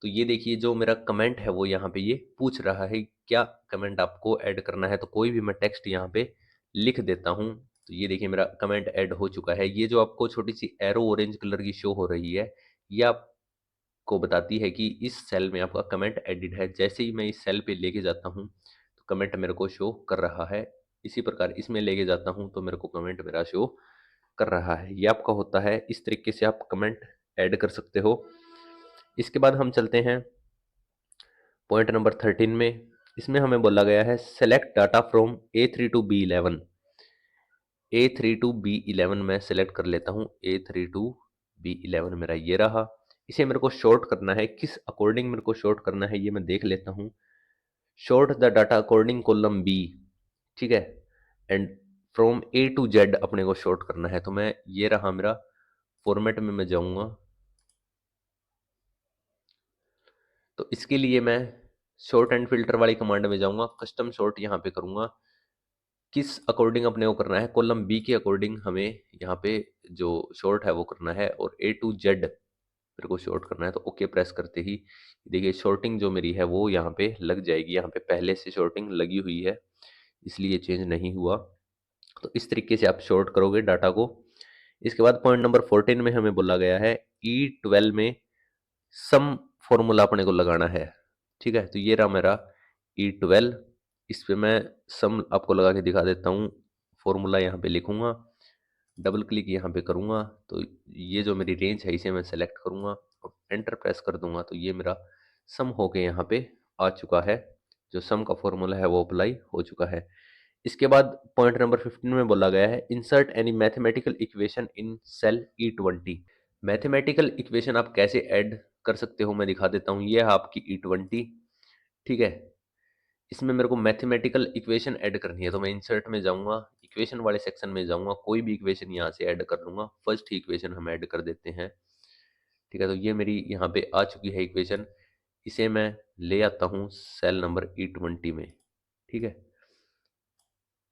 तो ये देखिए जो मेरा कमेंट है वो यहाँ पे ये पूछ रहा है क्या कमेंट आपको ऐड करना है, तो कोई भी मैं टेक्स्ट यहाँ पे लिख देता हूँ। तो ये देखिए मेरा कमेंट ऐड हो चुका है। ये जो आपको छोटी सी एरो ऑरेंज कलर की शो हो रही है, ये आपको बताती है कि इस सेल में आपका कमेंट एडिड है। जैसे ही मैं इस सेल पे लेके जाता हूँ तो कमेंट मेरे को शो कर रहा है। इसी प्रकार इसमें लेके जाता हूँ तो मेरे को कमेंट मेरा शो कर रहा है। ये आपका होता है, इस तरीके से आप कमेंट ऐड कर सकते हो। इसके बाद हम चलते हैं पॉइंट नंबर 13 में। इसमें हमें बोला गया है select data from A3 to B11। A3 to B11 मैं सेलेक्ट कर लेता हूँ। A3 टू B11 मेरा ये रहा। इसे मेरे को शॉर्ट करना है, किस अकॉर्डिंग मेरे को शॉर्ट करना है ये मैं देख लेता हूँ। Sort the data according column B. ठीक है, and from A to Z अपने को शॉर्ट करना है। तो मैं, ये रहा मेरा फॉर्मेट में मैं जाऊंगा, तो इसके लिए मैं शॉर्ट एंड फिल्टर वाली कमांड में जाऊंगा, कस्टम शॉर्ट यहाँ पे करूंगा। किस अकॉर्डिंग अपने को करना है, कॉलम बी के अकॉर्डिंग हमें यहाँ पे जो शॉर्ट है वो करना है, और A टू Z मेरे को शॉर्ट करना है। तो ओके प्रेस करते ही देखिए शॉर्टिंग जो मेरी है वो यहाँ पे लग जाएगी। यहाँ पे पहले से शॉर्टिंग लगी हुई है इसलिए चेंज नहीं हुआ। तो इस तरीके से आप शॉर्ट करोगे डाटा को। इसके बाद पॉइंट नंबर 14 में हमें बोला गया है E12 में सम फॉर्मूला अपने को लगाना है। ठीक है, तो ये रहा मेरा E12। इस पे मैं सम आपको लगा के दिखा देता हूँ। फॉर्मूला यहाँ पे लिखूंगा, डबल क्लिक यहाँ पे करूंगा तो ये जो मेरी रेंज है इसे मैं सेलेक्ट करूंगा और एंटर प्रेस कर दूंगा, तो ये मेरा सम होके यहाँ पे आ चुका है। जो सम का फॉर्मूला है वो अप्लाई हो चुका है। इसके बाद पॉइंट नंबर 15 में बोला गया है insert any mathematical equation in cell E20। Mathematical equation आप कैसे ऐड कर सकते हो मैं दिखा देता हूँ। ये है आपकी E20। ठीक है, इसमें मेरे को मैथमेटिकल इक्वेशन ऐड करनी है, तो मैं इंसर्ट में जाऊंगा, इक्वेशन वाले सेक्शन में जाऊंगा, कोई भी इक्वेशन यहाँ से ऐड कर लूंगा। फर्स्ट ही इक्वेशन हम ऐड कर देते हैं। ठीक है, तो ये मेरी यहाँ पे आ चुकी है इक्वेशन। इसे मैं ले आता हूँ सेल नंबर E20 में। ठीक है,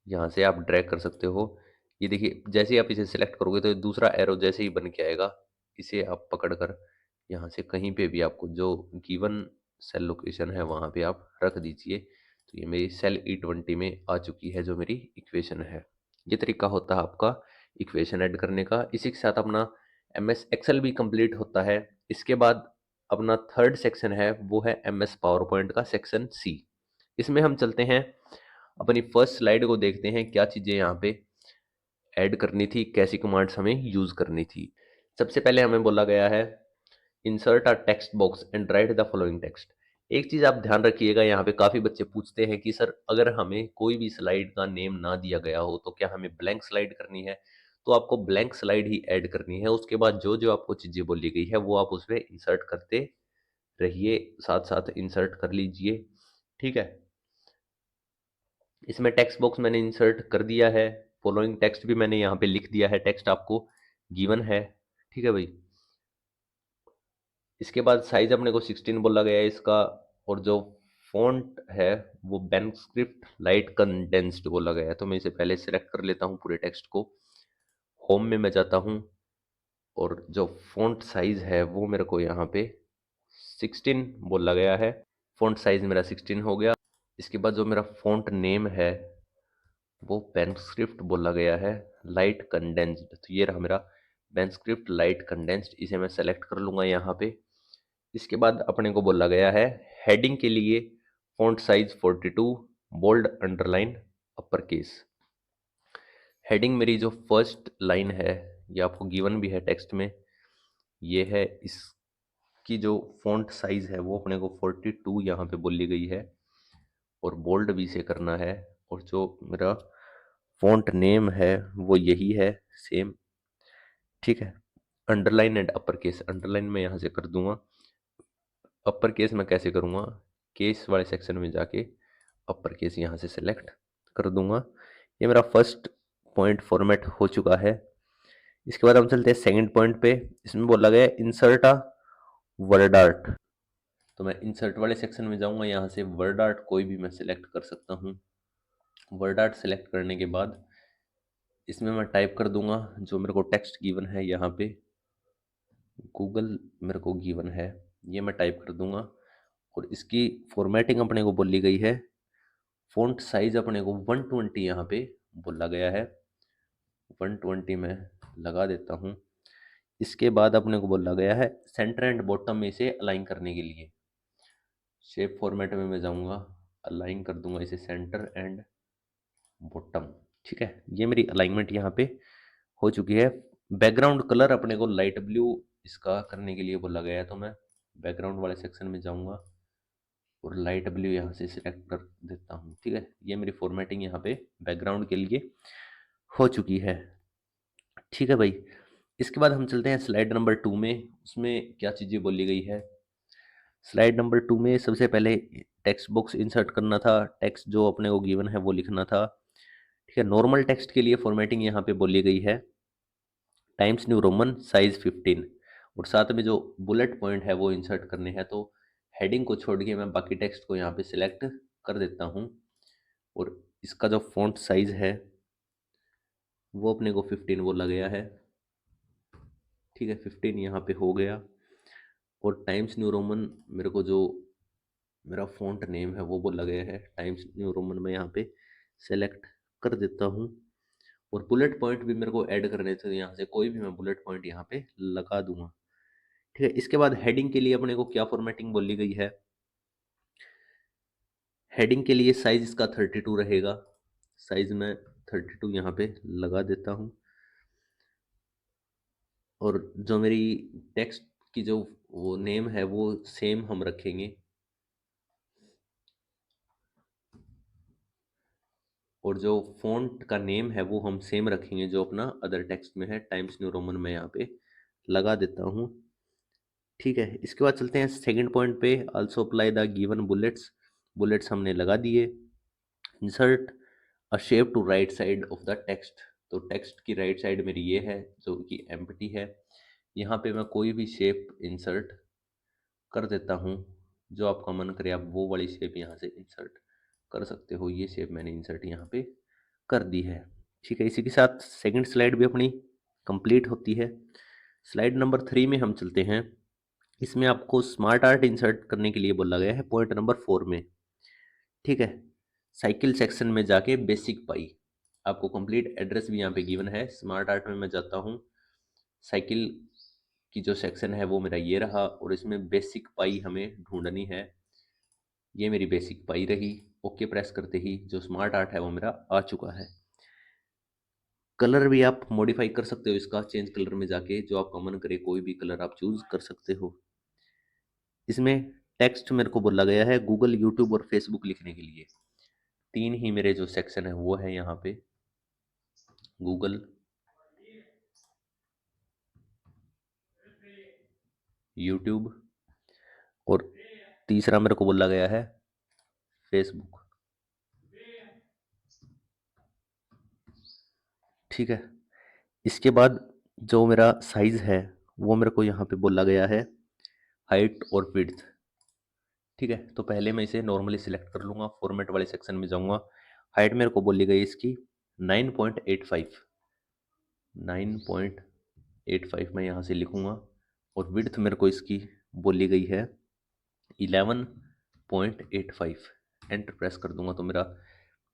यहाँ से आप ड्रैग कर सकते हो। ये देखिए जैसे ही आप इसे सिलेक्ट करोगे तो दूसरा एरो जैसे ही बन के आएगा, इसे आप पकड़ कर यहाँ से कहीं पे भी आपको जो गिवन सेल लोकेशन है वहाँ पे आप रख दीजिए। तो ये मेरी सेल E20 में आ चुकी है जो मेरी इक्वेशन है। ये तरीका होता है आपका इक्वेशन ऐड करने का। इसी के साथ अपना MS एक्सेल भी कंप्लीट होता है। इसके बाद अपना थर्ड सेक्शन है वो है MS पावर पॉइंट का सेक्शन C। इसमें हम चलते हैं अपनी फर्स्ट स्लाइड को देखते हैं क्या चीज़ें यहाँ पे ऐड करनी थी, कैसी कमांड्स हमें यूज़ करनी थी। सबसे पहले हमें बोला गया है insert a text box and right the following text. एक चीज़ आप ध्यान रखिएगा, यहाँ पे काफ़ी बच्चे पूछते हैं कि सर अगर हमें कोई भी स्लाइड का नेम ना दिया गया हो तो क्या हमें ब्लैंक स्लाइड करनी है? तो आपको ब्लैंक स्लाइड ही ऐड करनी है। उसके बाद जो-जो आपको चीज़ें बोली गई है वो आप उसमें इंसर्ट करते रहिए, साथ-साथ इंसर्ट कर लीजिए, ठीक है? इसमें टेक्स्ट बॉक्स मैंने इंसर्ट कर दिया है, फॉलोइंग टेक्स्ट भी मैंने यहाँ पे लिख दिया है, टेक्स्ट आपको गिवन है, ठीक है भाई? इसके बाद साइज अपने को 16 बोला गया है इसका, और जो फ़ॉन्ट है वो बेनस्क्रिप्ट लाइट कंडेंस्ड बोला गया है। तो मैं इसे पहले सिलेक्ट कर लेता हूँ पूरे टेक्स्ट को। होम में मैं जाता हूँ और जो फ़ॉन्ट साइज़ है वो मेरे को यहाँ पे 16 बोला गया है। फ़ॉन्ट साइज़ मेरा 16 हो गया। इसके बाद जो मेरा फ़ॉन्ट नेम है वो पेनस्क्रिप्ट बोला गया है लाइट कंडेंस्ड। तो ये रहा मेरा पेनस्क्रिप्ट लाइट कंडेंस्ड, इसे मैं सेलेक्ट कर लूँगा यहाँ पे। इसके बाद अपने को बोला गया है हेडिंग के लिए font size 42, bold, underline, upper case. Heading मेरी जो फर्स्ट लाइन है ये आपको गिवन भी है टेक्स्ट में, ये है। इसकी जो फ़ॉन्ट साइज है वो अपने को 42 यहाँ पे बोली गई है, और बोल्ड भी इसे करना है। और जो मेरा फ़ॉन्ट नेम है वो यही है, सेम, ठीक है। Underline and upper case, underline मैं यहाँ से कर दूंगा, अपर केस मैं कैसे करूँगा, केस वाले सेक्शन में जाके अपर केस यहाँ से सिलेक्ट कर दूंगा। ये मेरा फर्स्ट पॉइंट फॉर्मेट हो चुका है। इसके बाद हम चलते हैं सेकंड पॉइंट पे। इसमें बोला गया है इंसर्ट अ वर्ड आर्ट। तो मैं इंसर्ट वाले सेक्शन में जाऊंगा, यहाँ से वर्ड आर्ट कोई भी मैं सिलेक्ट कर सकता हूँ। वर्ड आर्ट सिलेक्ट करने के बाद इसमें मैं टाइप कर दूंगा जो मेरे को टेक्स्ट गिवन है, यहाँ पे गूगल मेरे को गिवन है, ये मैं टाइप कर दूंगा। और इसकी फॉर्मेटिंग अपने को बोली गई है, फ़ॉन्ट साइज अपने को 120 यहाँ पे बोला गया है, 120 में लगा देता हूँ। इसके बाद अपने को बोला गया है सेंटर एंड बॉटम में इसे अलाइन करने के लिए शेप फॉर्मेट में मैं जाऊँगा, अलाइन कर दूंगा इसे सेंटर एंड बॉटम, ठीक है। ये मेरी अलाइनमेंट यहाँ पे हो चुकी है। बैकग्राउंड कलर अपने को लाइट ब्लू इसका करने के लिए बोला गया है, तो मैं बैकग्राउंड वाले सेक्शन में जाऊँगा और लाइट ब्लू यहाँ से सिलेक्ट कर देता हूँ, ठीक है। ये मेरी फॉर्मेटिंग यहाँ पे बैकग्राउंड के लिए हो चुकी है, ठीक है भाई। इसके बाद हम चलते हैं स्लाइड नंबर 2 में। उसमें क्या चीज़ें बोली गई है। स्लाइड नंबर 2 में सबसे पहले टेक्स्ट बॉक्स इंसर्ट करना था, टेक्स्ट जो अपने को गिवन है वो लिखना था, ठीक है। नॉर्मल टेक्स्ट के लिए फॉर्मेटिंग यहाँ पे बोली गई है टाइम्स न्यू रोमन साइज 15, और साथ में जो बुलेट पॉइंट है वो इंसर्ट करने हैं। तो हेडिंग को छोड़ के मैं बाकी टेक्स्ट को यहाँ पे सिलेक्ट कर देता हूँ, और इसका जो फॉन्ट साइज है वो अपने को 15 बोला गया है, ठीक है। 15 यहाँ पे हो गया। और टाइम्स न्यू रोमन मेरे को जो मेरा फॉन्ट नेम है वो बोला गया है टाइम्स न्यू रोमन, में यहाँ पे सेलेक्ट कर देता हूँ। और बुलेट पॉइंट भी मेरे को ऐड करने थे, यहाँ से कोई भी मैं बुलेट पॉइंट यहाँ पे लगा दूंगा, ठीक है। इसके बाद हेडिंग के लिए अपने को क्या फॉर्मेटिंग बोली गई है। हेडिंग के लिए साइज इसका 32 रहेगा, साइज में 32 यहाँ पे लगा देता हूँ। और जो मेरी टेक्स्ट की जो वो नेम है वो सेम हम रखेंगे, और जो फ़ॉन्ट का नेम है वो हम सेम रखेंगे जो अपना अदर टेक्स्ट में है, टाइम्स न्यू रोमन में यहाँ पे लगा देता हूँ, ठीक है। इसके बाद चलते हैं सेकंड पॉइंट पे, also apply the given bullets. Bullets हमने लगा दिए। Insert a shape to right side of the text. तो टेक्स्ट की राइट साइड मेरी ये है जो कि एम्प्टी है, यहाँ पे मैं कोई भी शेप इंसर्ट कर देता हूँ, जो आपका मन करे आप वो वाली शेप यहाँ से इंसर्ट कर सकते हो। ये शेप मैंने इंसर्ट यहाँ पे कर दी है, ठीक है। इसी के साथ सेकंड स्लाइड भी अपनी कंप्लीट होती है। स्लाइड नंबर 3 में हम चलते हैं। इसमें आपको स्मार्ट आर्ट इंसर्ट करने के लिए बोला गया है पॉइंट नंबर 4 में, ठीक है। साइकिल सेक्शन में जाके बेसिक पाई, आपको कंप्लीट एड्रेस भी यहाँ पे गिवन है। स्मार्ट आर्ट में मैं जाता हूँ, साइकिल की जो सेक्शन है वो मेरा ये रहा, और इसमें बेसिक पाई हमें ढूंढनी है। ये मेरी बेसिक पाई रही। ओके प्रेस करते ही जो स्मार्ट आर्ट है वो मेरा आ चुका है। कलर भी आप मॉडिफाई कर सकते हो इसका, चेंज कलर में जाके जो आपका मन करे कोई भी कलर आप चूज कर सकते हो। इसमें टेक्स्ट मेरे को बोला गया है गूगल, यूट्यूब और फेसबुक लिखने के लिए। तीन ही मेरे जो सेक्शन है वो है यहाँ पे, गूगल, यूट्यूब और तीसरा मेरे को बोला गया है फेसबुक। ठीक है, इसके बाद जो मेरा साइज है वो मेरे को यहाँ पे बोला गया है हाइट और विड्थ। ठीक है, तो पहले मैं इसे नॉर्मली सिलेक्ट कर लूँगा, फॉर्मेट वाले सेक्शन में जाऊँगा। हाइट मेरे को बोली गई इसकी 9.85, 9.85 मैं यहाँ से लिखूँगा। और विड्थ मेरे को इसकी बोली गई है 11.85। एंटर प्रेस कर दूंगा तो मेरा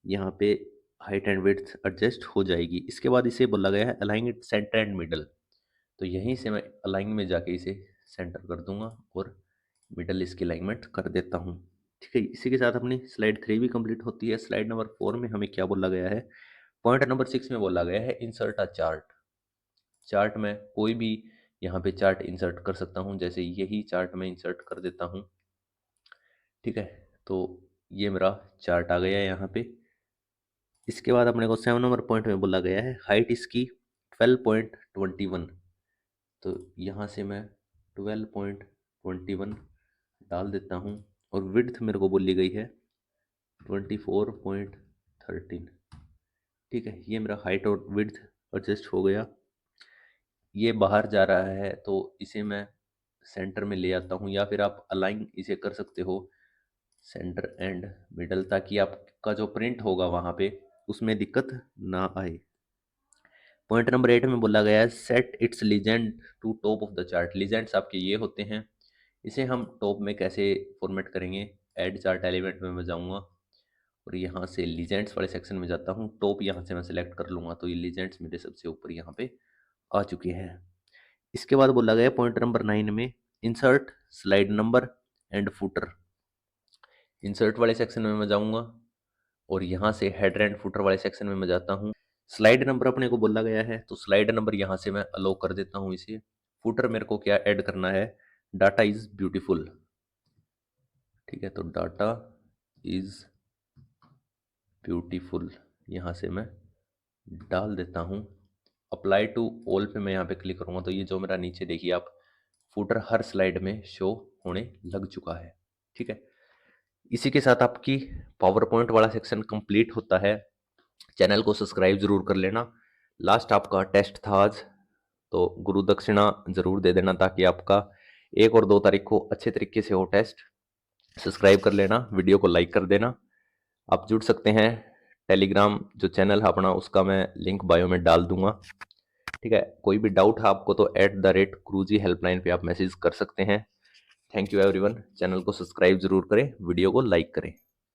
यहाँ पे हाइट एंड विड्थ एडजस्ट हो जाएगी। इसके बाद इसे बोला गया है align it centre and middle, तो यहीं से मैं अलाइन में जाके इसे सेंटर कर दूंगा और मिडल इसकी अलाइनमेंट कर देता हूँ। ठीक है, इसी के साथ अपनी स्लाइड 3 भी कंप्लीट होती है। स्लाइड नंबर 4 में हमें क्या बोला गया है, पॉइंट नंबर 6 में बोला गया है इंसर्ट अ चार्ट। चार्ट में कोई भी यहाँ पे चार्ट इंसर्ट कर सकता हूँ, जैसे यही चार्ट में इंसर्ट कर देता हूँ। ठीक है, तो ये मेरा चार्ट आ गया है यहाँ पे। इसके बाद अपने को 7 नंबर पॉइंट में बोला गया है हाइट इसकी 12.21, तो यहाँ से मैं 12.21 डाल देता हूँ। और विड्थ मेरे को बोली गई है 24.13। ठीक है, ये मेरा हाइट और विड्थ एडजस्ट हो गया। ये बाहर जा रहा है तो इसे मैं सेंटर में ले आता हूँ, या फिर आप अलाइन इसे कर सकते हो सेंटर एंड मिडल, ताकि आपका जो प्रिंट होगा वहाँ पे उसमें दिक्कत ना आए। पॉइंट नंबर 8 में बोला गया है set its legend to top of the chart. Legends आपके ये होते हैं, इसे हम टॉप में कैसे फॉर्मेट करेंगे। ऐड चार्ट एलिमेंट में मैं जाऊँगा और यहाँ से लीजेंड्स वाले सेक्शन में जाता हूँ। टॉप यहाँ से मैं सिलेक्ट कर लूँगा तो ये लीजेंड्स मेरे सबसे ऊपर यहाँ पे आ चुके हैं। इसके बाद बोला गया पॉइंट नंबर 9 में insert slide number and footer. Insert वाले सेक्शन में मैं जाऊँगा और यहाँ से हेडर एंड फुटर वाले सेक्शन में मैं जाता हूँ। स्लाइड नंबर अपने को बोला गया है तो स्लाइड नंबर यहाँ से मैं अलो कर देता हूँ इसे। फुटर मेरे को क्या ऐड करना है, डाटा इज ब्यूटीफुल। ठीक है, तो डाटा इज ब्यूटीफुल यहाँ से मैं डाल देता हूँ। अप्लाई टू ऑल पे मैं यहाँ पे क्लिक करूँगा तो ये जो मेरा नीचे देखिए आप, फुटर हर स्लाइड में शो होने लग चुका है। ठीक है, इसी के साथ आपकी पावर पॉइंट वाला सेक्शन कंप्लीट होता है। चैनल को सब्सक्राइब जरूर कर लेना। लास्ट आपका टेस्ट था आज, तो गुरु दक्षिणा जरूर दे देना ताकि आपका 1 और 2 तारीख को अच्छे तरीके से हो टेस्ट। सब्सक्राइब कर लेना, वीडियो को लाइक कर देना। आप जुड़ सकते हैं, टेलीग्राम जो चैनल है अपना उसका मैं लिंक बायो में डाल दूंगा। ठीक है, कोई भी डाउट है आपको तो @गुरुजी हेल्पलाइन पे आप मैसेज कर सकते हैं। Thank you everyone. चैनल को सब्सक्राइब जरूर करें, वीडियो को लाइक करें।